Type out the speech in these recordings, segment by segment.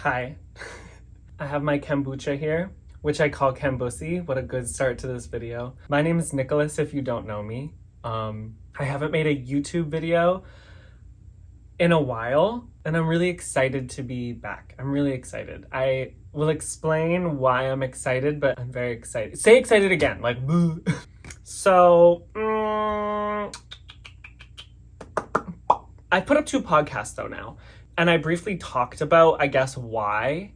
Hi. I have my kombucha here, which I call Kambusi. What a good start to this video. My name is Nicholas if you don't know me. I haven't made a YouTube video in a while, and I'm really excited to be back. I'm really excited. I will explain why I'm excited, but I'm very excited. Say excited again, like boo. So, I put up 2 podcasts though now, and I briefly talked about, I guess, why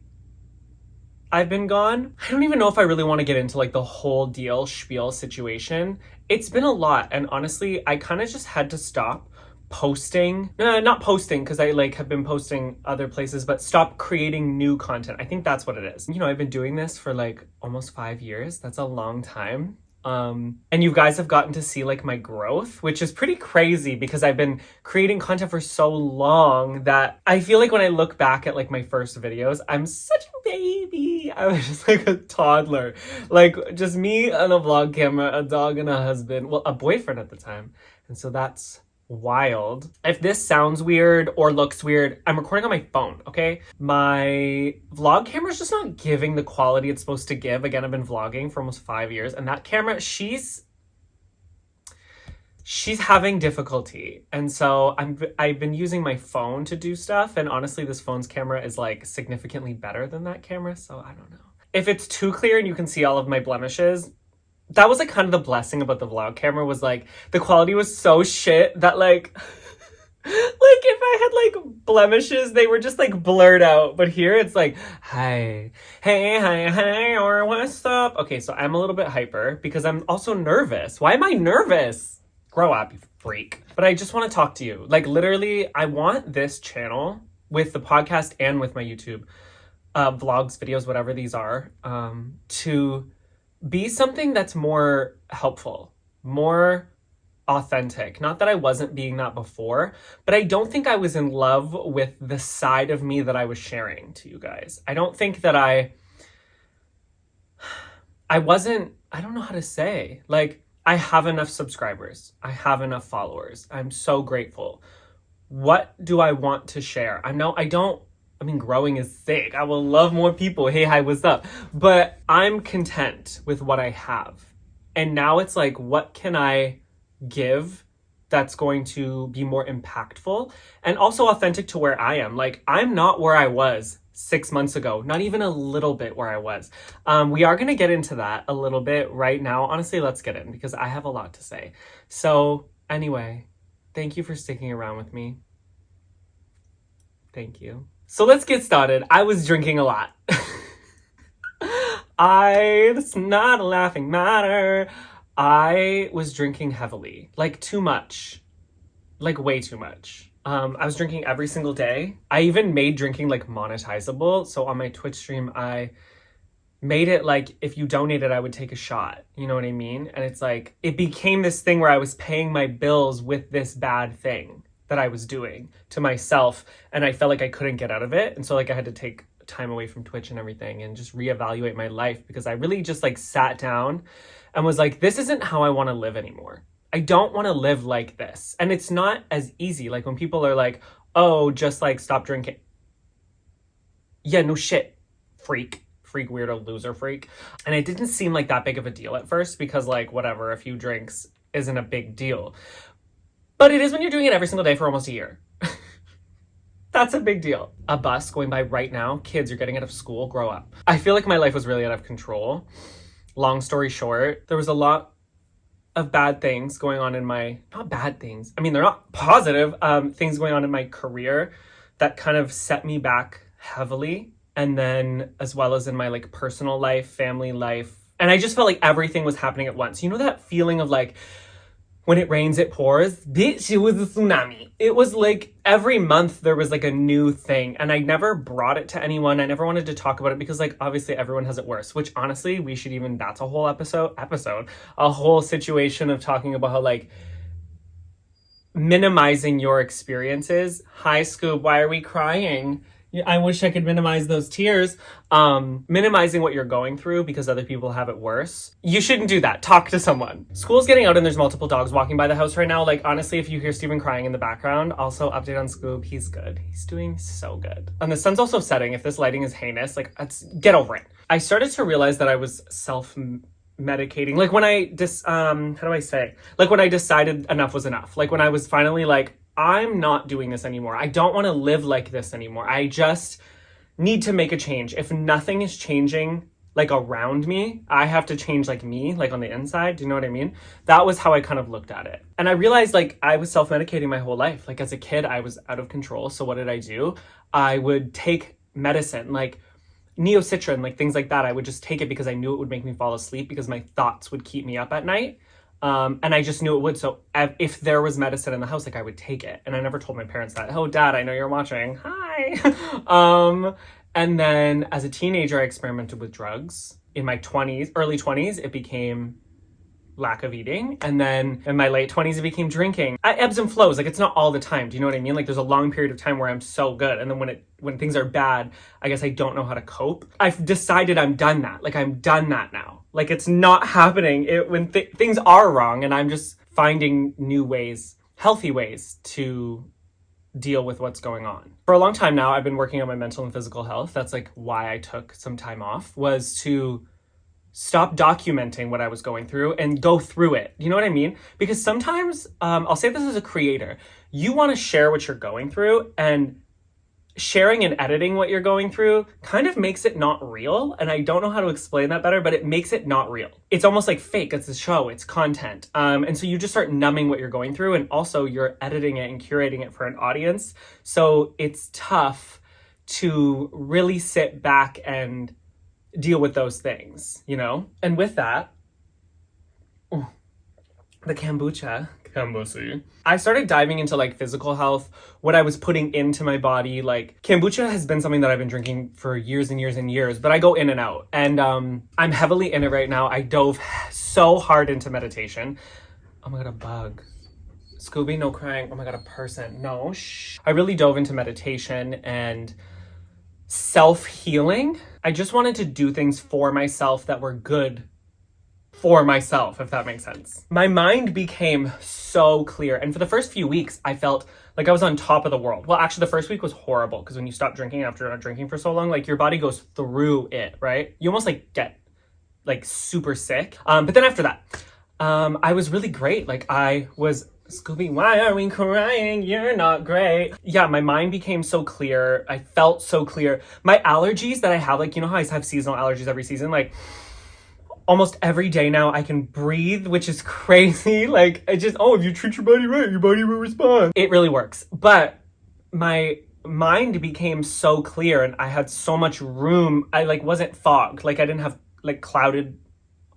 I've been gone. I don't even know if I really want to get into like the whole deal spiel situation. It's been a lot, and honestly, I kind of just had to stop posting. Not posting because I like have been posting other places, but stop creating new content. I think that's what it is. You know, I've been doing this for like almost 5 years. That's a long time. And you guys have gotten to see like my growth, which is pretty crazy because I've been creating content for so long that I feel like when I look back at like my first videos, I'm such a baby. I was just like a toddler, like just me and a vlog camera, a dog and a husband, well, a boyfriend at the time. And so that's wild. If this sounds weird or looks weird, I'm recording on my phone, okay? My vlog camera is just not giving the quality it's supposed to give. Again, I've been vlogging for almost 5 years, and that camera, she's having difficulty. And so I've been using my phone to do stuff, and honestly, this phone's camera is like significantly better than that camera, so I don't know. If it's too clear and you can see all of my blemishes, that was like kind of the blessing about the vlog camera, was like the quality was so shit that like like if I had like blemishes, they were just like blurred out. But here it's like, hi, hey, hi, or what's up? Okay, so I'm a little bit hyper because I'm also nervous. Why am I nervous? Grow up, you freak. But I just want to talk to you. Like literally, I want this channel with the podcast and with my YouTube vlogs, videos, whatever these are, to be something that's more helpful, more authentic. Not that I wasn't being that before, but I don't think I was in love with the side of me that I was sharing to you guys. I don't think that I don't know how to say, like, I have enough subscribers. I have enough followers. I'm so grateful. What do I want to share? I mean, growing is sick. I will love more people. Hey, hi, what's up? But I'm content with what I have. And now it's like, what can I give that's going to be more impactful and also authentic to where I am? Like, I'm not where I was 6 months ago, not even a little bit where I was. We are going to get into that a little bit right now. Honestly, let's get in because I have a lot to say. So anyway, thank you for sticking around with me. Thank you. So let's get started. I was drinking a lot. It's not a laughing matter. I was drinking heavily, like too much, like way too much. I was drinking every single day. I even made drinking like monetizable. So on my Twitch stream, I made it like if you donated, I would take a shot. You know what I mean? And it's like, it became this thing where I was paying my bills with this bad thing that I was doing to myself, and I felt like I couldn't get out of it. And so like I had to take time away from Twitch and everything and just reevaluate my life because I really just like sat down and was like, this isn't how I want to live anymore. I don't want to live like this. And it's not as easy. Like when people are like, oh, just like stop drinking. Yeah, no shit, freak, weirdo, loser, freak. And it didn't seem like that big of a deal at first because like whatever, a few drinks isn't a big deal. But it is when you're doing it every single day for almost a year. That's a big deal. A bus going by right now. Kids, you're getting out of school. Grow up. I feel like my life was really out of control. Long story short, there was a lot of bad things going on in my... Not bad things. I mean, they're not positive things going on in my career that kind of set me back heavily. And then as well as in my like personal life, family life. And I just felt like everything was happening at once. You know that feeling of like, when it rains, it pours. Bitch, it was a tsunami. It was like every month there was like a new thing. And I never brought it to anyone. I never wanted to talk about it because like obviously everyone has it worse, which honestly we should even, that's a whole episode, a whole situation of talking about how like minimizing your experiences. Hi Scoob, why are we crying? I wish I could minimize those tears. Minimizing what you're going through because other people have it worse. You shouldn't do that. Talk to someone. School's getting out and there's multiple dogs walking by the house right now. Like, honestly, if you hear Steven crying in the background, also update on Scoob. He's good. He's doing so good. And the sun's also setting. If this lighting is heinous, like, get over it. I started to realize that I was self-medicating. Like, when I when I decided enough was enough. Like, when I was finally like, I'm not doing this anymore. I don't want to live like this anymore. I just need to make a change. If nothing is changing like around me, I have to change like me, like on the inside. Do you know what I mean? That was how I kind of looked at it. And I realized like I was self-medicating my whole life. Like as a kid, I was out of control. So what did I do? I would take medicine, like Neocitrin, like things like that. I would just take it because I knew it would make me fall asleep because my thoughts would keep me up at night. And I just knew it would. So if there was medicine in the house, like I would take it. And I never told my parents that. Oh, Dad, I know you're watching. Hi. And then as a teenager, I experimented with drugs. In my early 20s, it became lack of eating. And then in my late 20s, it became drinking. Ebbs and flows. Like it's not all the time. Do you know what I mean? Like there's a long period of time where I'm so good. And then when things are bad, I guess I don't know how to cope. I've decided I'm done that. Like I'm done that now. Like it's not happening when things are wrong, and I'm just finding new ways, healthy ways to deal with what's going on. For a long time now, I've been working on my mental and physical health. That's like why I took some time off, was to stop documenting what I was going through and go through it. You know what I mean? Because sometimes, I'll say this as a creator, you want to share what you're going through, and sharing and editing what you're going through kind of makes it not real. And I don't know how to explain that better, but it makes it not real. It's almost like fake. It's a show, it's content. And so you just start numbing what you're going through, and also you're editing it and curating it for an audience. So it's tough to really sit back and deal with those things, you know? And with that, the kombucha. I started diving into like physical health, what I was putting into my body. Like kombucha has been something that I've been drinking for years and years and years, but I go in and out. And I'm heavily in it right now. I dove so hard into meditation. Oh my God, a bug. Scooby, no crying. Oh my God, a person. No, shh. I really dove into meditation and self-healing. I just wanted to do things for myself that were good for myself, if that makes sense. My mind became so clear. And for the first few weeks, I felt like I was on top of the world. Well, actually, the first week was horrible because when you stop drinking after not drinking for so long, like your body goes through it, right? You almost like get like super sick. But then after that, I was really great. Like I was, Scooby, why are we crying? You're not great. Yeah, my mind became so clear. I felt so clear. My allergies that I have, like, you know how I have seasonal allergies every season? Like, almost every day now I can breathe, which is crazy. Like, if you treat your body right, your body will respond. It really works. But my mind became so clear and I had so much room. I like wasn't fogged. Like I didn't have like clouded,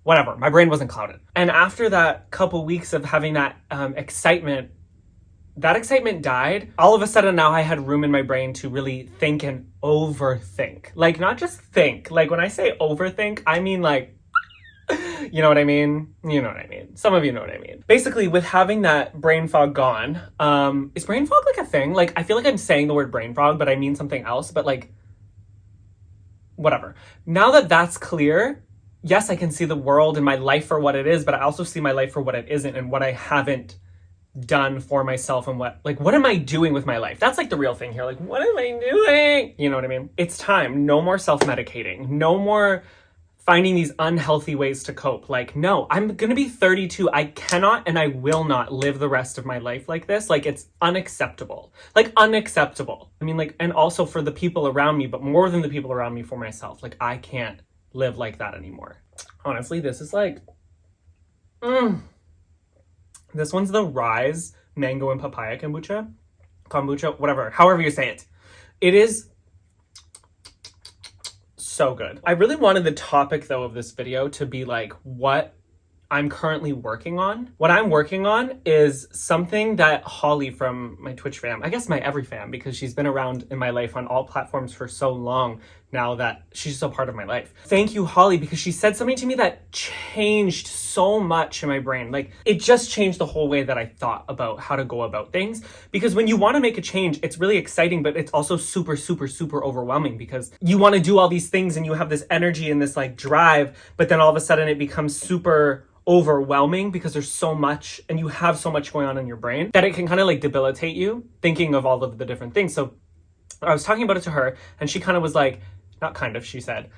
whatever. My brain wasn't clouded. And after that couple weeks of having that excitement, that excitement died. All of a sudden now I had room in my brain to really think and overthink. Like not just think. Like when I say overthink, I mean like, you know what I mean? You know what I mean. Some of you know what I mean. Basically, with having that brain fog gone, is brain fog like a thing? Like, I feel like I'm saying the word brain fog, but I mean something else, but like, whatever. Now that that's clear, yes, I can see the world and my life for what it is, but I also see my life for what it isn't and what I haven't done for myself and what am I doing with my life? That's like the real thing here. Like, what am I doing? You know what I mean? It's time. No more self-medicating. No more finding these unhealthy ways to cope. Like, no, I'm gonna be 32. I cannot and I will not live the rest of my life like this. Like, it's unacceptable. Like, unacceptable. I mean, like, and also for the people around me, but more than the people around me, for myself. Like, I can't live like that anymore. Honestly, this is like, this one's the Rise Mango and Papaya kombucha, whatever, however you say it. It is so good. I really wanted the topic though of this video to be like what I'm currently working on. What I'm working on is something that Holly from my Twitch fam, I guess my every fam, because she's been around in my life on all platforms for so long, now that she's so part of my life. Thank you, Holly, because she said something to me that changed so much in my brain. Like, it just changed the whole way that I thought about how to go about things. Because when you want to make a change, it's really exciting, but it's also super, super, super overwhelming because you want to do all these things and you have this energy and this like drive, but then all of a sudden it becomes super overwhelming because there's so much and you have so much going on in your brain that it can kind of like debilitate you thinking of all of the different things. So I was talking about it to her and she kind of was like, not kind of, she said,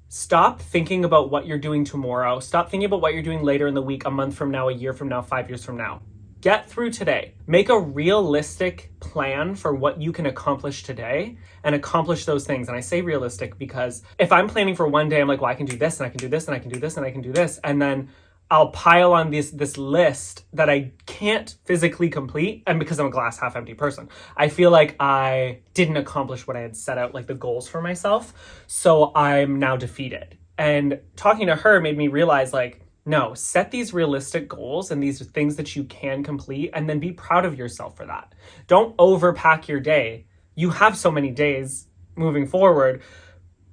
stop thinking about what you're doing tomorrow. Stop thinking about what you're doing later in the week, a month from now, a year from now, 5 years from now. Get through today. Make a realistic plan for what you can accomplish today and accomplish those things. And I say realistic because if I'm planning for one day, I'm like, well, I can do this and I can do this and I can do this and I can do this. And then I'll pile on this list that I can't physically complete. And because I'm a glass half empty person, I feel like I didn't accomplish what I had set out, like the goals for myself. So I'm now defeated. And talking to her made me realize like, no, set these realistic goals and these things that you can complete and then be proud of yourself for that. Don't overpack your day. You have so many days moving forward,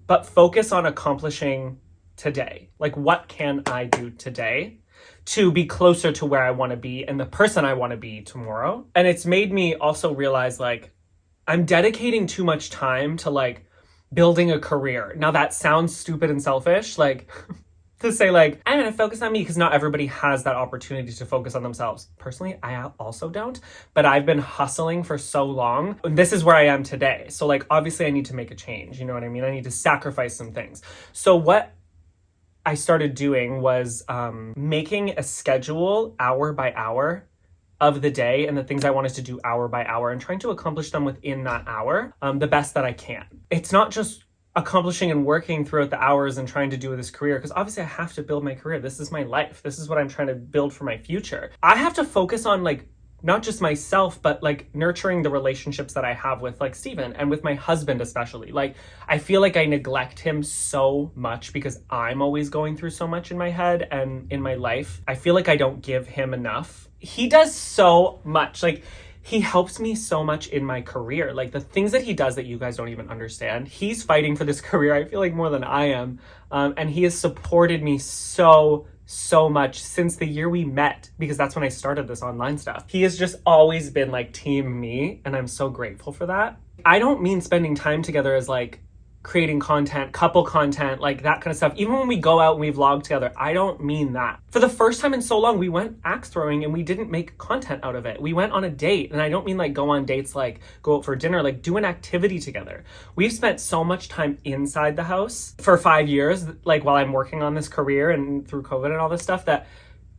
but focus on accomplishing today. Like, what can I do today to be closer to where I want to be and the person I want to be tomorrow? And it's made me also realize like I'm dedicating too much time to like building a career. Now that sounds stupid and selfish, like to say like, I'm going to focus on me, because not everybody has that opportunity to focus on themselves. Personally, I also don't, but I've been hustling for so long. This is where I am today. So like, obviously I need to make a change. You know what I mean? I need to sacrifice some things. So what I started doing was making a schedule hour by hour of the day and the things I wanted to do hour by hour and trying to accomplish them within that hour the best that I can. It's not just accomplishing and working throughout the hours and trying to do this career, because obviously I have to build my career. This is my life. This is what I'm trying to build for my future. I have to focus on like not just myself, but like nurturing the relationships that I have with like Steven and with my husband, especially. Like, I feel like I neglect him so much because I'm always going through so much in my head and in my life. I feel like I don't give him enough. He does so much. Like, he helps me so much in my career. Like, the things that he does that you guys don't even understand. He's fighting for this career, I feel like, more than I am. And he has supported me so much since the year we met, because that's when I started this online stuff. He has just always been like team me, and I'm so grateful for that. I don't mean spending time together as like creating content, couple content, like that kind of stuff. Even when we go out and we vlog together, I don't mean that. For the first time in so long, we went axe throwing and we didn't make content out of it. We went on a date, and I don't mean like go on dates, like go out for dinner, like do an activity together. We've spent so much time inside the house for 5 years, like while I'm working on this career and through COVID and all this stuff, that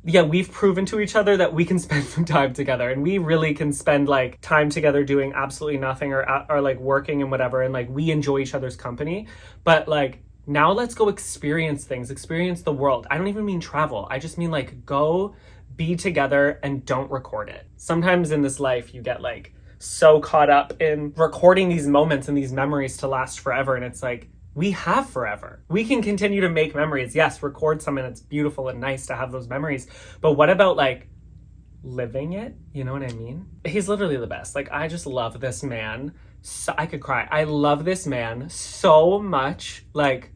yeah, we've proven to each other that we can spend some time together, and we really can spend like time together doing absolutely nothing or like working and whatever. And like, we enjoy each other's company, but like, now let's go experience things, experience the world. I don't even mean travel. I just mean like, go be together and don't record it. Sometimes in this life, you get like so caught up in recording these moments and these memories to last forever. And it's like, we have forever. We can continue to make memories. Yes, record some, and it's beautiful and nice to have those memories. But what about like living it? You know what I mean? He's literally the best. Like, I just love this man. So, I could cry. I love this man so much. Like,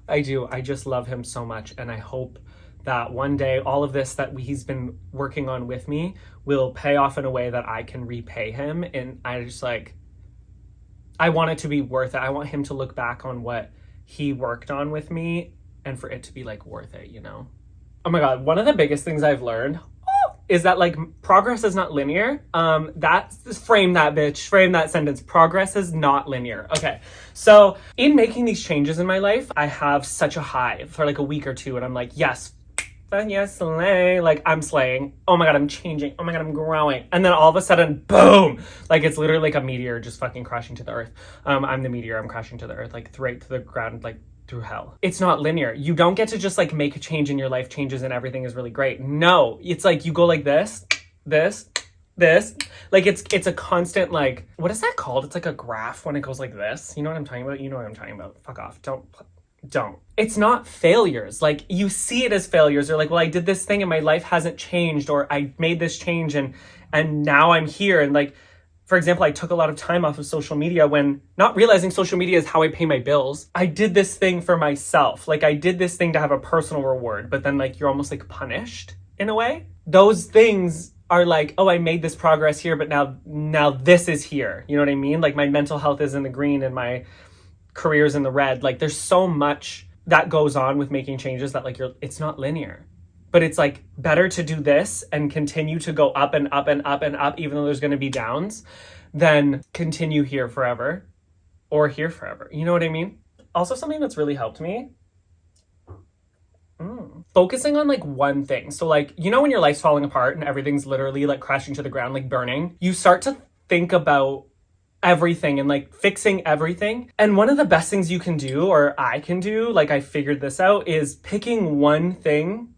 I do. I just love him so much. And I hope that one day all of this that he's been working on with me will pay off in a way that I can repay him. And I just like, I want it to be worth it. I want him to look back on what he worked on with me and for it to be like worth it, you know? Oh my God, one of the biggest things I've learned is that like progress is not linear. Frame that, bitch. Frame that sentence. Progress is not linear. Okay. So in making these changes in my life, I have such a high for like a week or two, and I'm like, yes, slay. Like, I'm slaying. Oh my God, I'm changing. Oh my God, I'm growing. And then all of a sudden, boom! Like, it's literally like a meteor just fucking crashing to the earth. I'm the meteor. I'm crashing to the earth, like right to the ground, like through hell. It's not linear. You don't get to just like make a change in your life, changes and everything is really great. No, it's like you go like this. Like, it's a constant, like, what is that called? It's like a graph when it goes like this. You know what I'm talking about? You know what I'm talking about. Fuck off. Don't. It's not failures. Like, you see it as failures. You're like, well, I did this thing and my life hasn't changed, or I made this change and now I'm here. And like, For example, I took a lot of time off of social media when not realizing social media is how I pay my bills. I did this thing for myself. Like I did this thing to have a personal reward, but then like you're almost like punished in a way. Those things are like, oh, I made this progress here, but now this is here. You know what I mean? Like my mental health is in the green and my career's in the red. Like there's so much that goes on with making changes that like it's not linear. But it's like better to do this and continue to go up and up and up and up, even though there's going to be downs, than continue here forever or here forever. You know what I mean? Also, something that's really helped me, focusing on like one thing. So like, you know, when your life's falling apart and everything's literally like crashing to the ground, like burning, you start to think about everything and like fixing everything. And one of the best things you can do, or I can do, like I figured this out, is picking one thing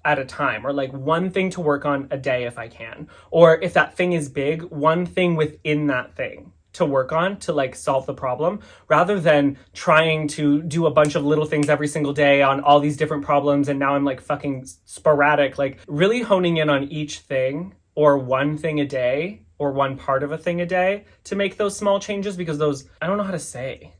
at a time, or like one thing to work on a day if I can. Or if that thing is big, one thing within that thing to work on to like solve the problem, rather than trying to do a bunch of little things every single day on all these different problems. And now I'm like fucking sporadic, like really honing in on each thing or one thing a day or one part of a thing a day to make those small changes, because those, I don't know how to say.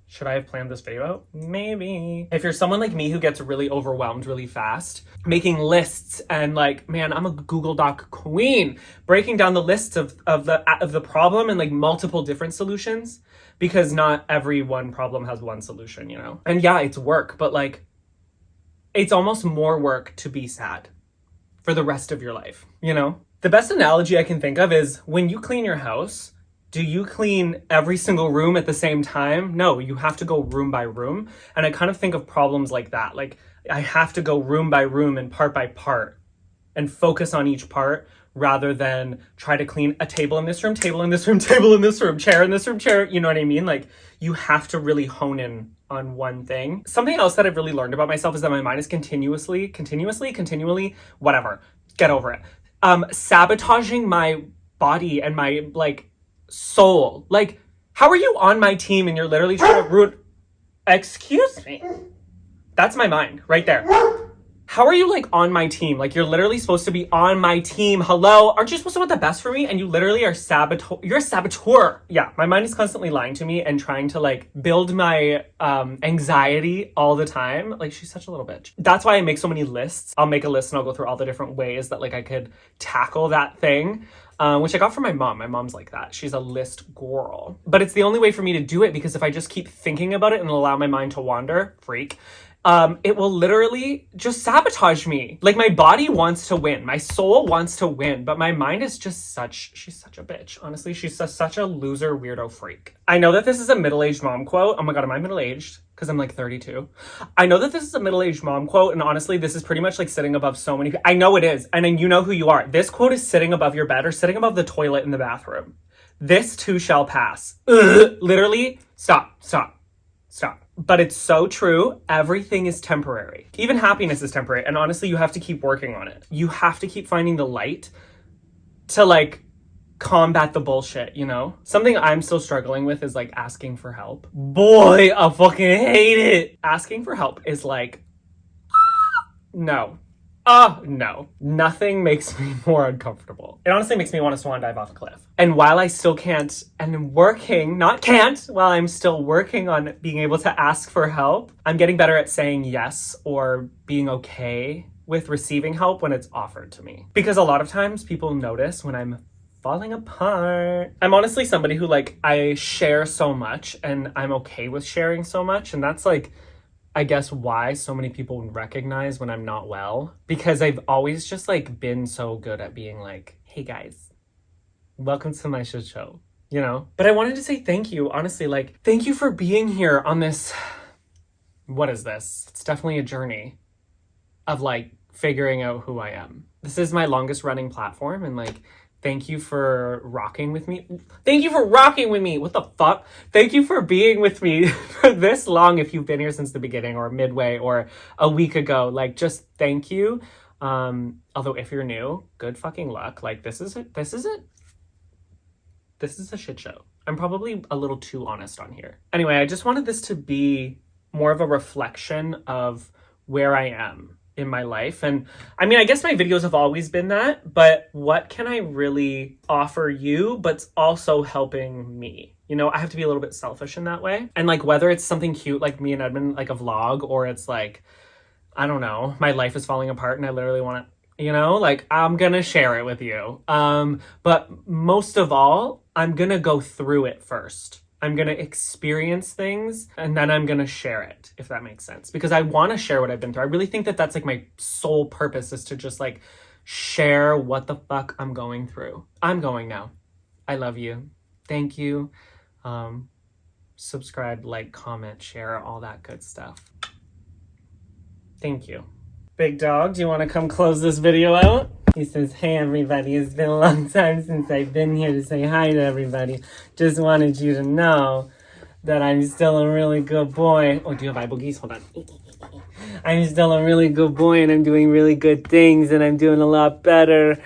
Should I have planned this video out? Maybe. If you're someone like me who gets really overwhelmed really fast, making lists and like, man, I'm a Google Doc queen, breaking down the lists of the problem and like multiple different solutions, because not every one problem has one solution, you know? And yeah, it's work, but like, it's almost more work to be sad for the rest of your life, you know? The best analogy I can think of is when you clean your house, do you clean every single room at the same time? No, you have to go room by room. And I kind of think of problems like that. Like I have to go room by room and part by part and focus on each part, rather than try to clean a table in this room, table in this room, table in this room, chair in this room, chair. You know what I mean? Like you have to really hone in on one thing. Something else that I've really learned about myself is that my mind is continually, whatever, get over it. Sabotaging my body and my like soul. Like, how are you on my team and you're literally trying to ruin... Excuse me. That's my mind right there. How are you like on my team? Like you're literally supposed to be on my team. Hello? Aren't you supposed to want the best for me? And you literally are you're a saboteur. Yeah, my mind is constantly lying to me and trying to like build my anxiety all the time. Like she's such a little bitch. That's why I make so many lists. I'll make a list and I'll go through all the different ways that like I could tackle that thing. Which I got from my mom. My mom's like that. She's a list girl. But it's the only way for me to do it, because if I just keep thinking about it and allow my mind to wander, it will literally just sabotage me. Like my body wants to win. My soul wants to win. But my mind is just she's such a bitch. Honestly, she's such a loser, weirdo freak. I know that this is a middle-aged mom quote. Oh my God, am I middle-aged? Because I'm like 32. I know that this is a middle-aged mom quote. And honestly, this is pretty much like sitting above so many people. I know it is. And then you know who you are. This quote is sitting above your bed or sitting above the toilet in the bathroom. This too shall pass. Ugh. Literally, stop. But it's so true. Everything is temporary. Even happiness is temporary. And honestly, you have to keep working on it. You have to keep finding the light to like combat the bullshit, you know? Something I'm still struggling with is like asking for help. Boy, I fucking hate it. Asking for help is like, no. No. Nothing makes me more uncomfortable. It honestly makes me want to swan dive off a cliff. And while I still can't, and I'm working, while I'm still working on being able to ask for help, I'm getting better at saying yes or being okay with receiving help when it's offered to me. Because a lot of times people notice when I'm falling apart. I'm honestly somebody who like, I share so much and I'm okay with sharing so much. And that's like, I guess why so many people recognize when I'm not well, because I've always just like been so good at being like, hey guys, welcome to my shit show, you know? But I wanted to say thank you, honestly, like, thank you for being here on this, what is this? It's definitely a journey of like figuring out who I am. This is my longest running platform, and like, thank you for rocking with me. Thank you for rocking with me. What the fuck? Thank you for being with me for this long if you've been here since the beginning or midway or a week ago. Like, just thank you. Although if you're new, good fucking luck. Like, this is it. This is a shit show. I'm probably a little too honest on here. Anyway, I just wanted this to be more of a reflection of where I am in my life. And I mean, I guess my videos have always been that, but what can I really offer you, but also helping me? You know, I have to be a little bit selfish in that way. And like, whether it's something cute like me and Edmund, like a vlog, or it's like, I don't know, my life is falling apart and I literally want to, you know, like, I'm gonna share it with you. But most of all, I'm gonna go through it first. I'm gonna experience things and then I'm gonna share it, if that makes sense. Because I want to share what I've been through. I really think that that's like my sole purpose, is to just like share what the fuck I'm going through. I'm going now. I love you. Thank you. Subscribe, like, comment, share, all that good stuff. Thank you. Big Dog, do you want to come close this video out? He says, hey everybody, it's been a long time since I've been here to say hi to everybody. Just wanted you to know that I'm still a really good boy. Oh, do you have eye boogies? Hold on. I'm still a really good boy and I'm doing really good things and I'm doing a lot better.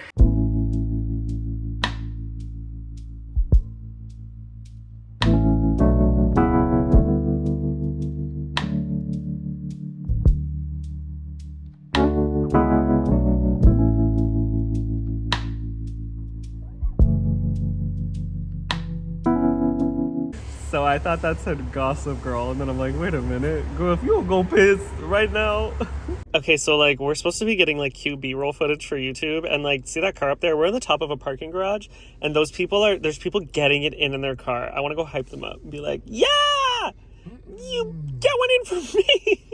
So I thought that said Gossip Girl, and then I'm like, wait a minute, girl, if you don't go piss right now. Okay, so like, we're supposed to be getting like cute B-roll footage for YouTube, and like, see that car up there? We're in the top of a parking garage, and there's people getting it in their car. I want to go hype them up and be like, yeah, you get one in for me.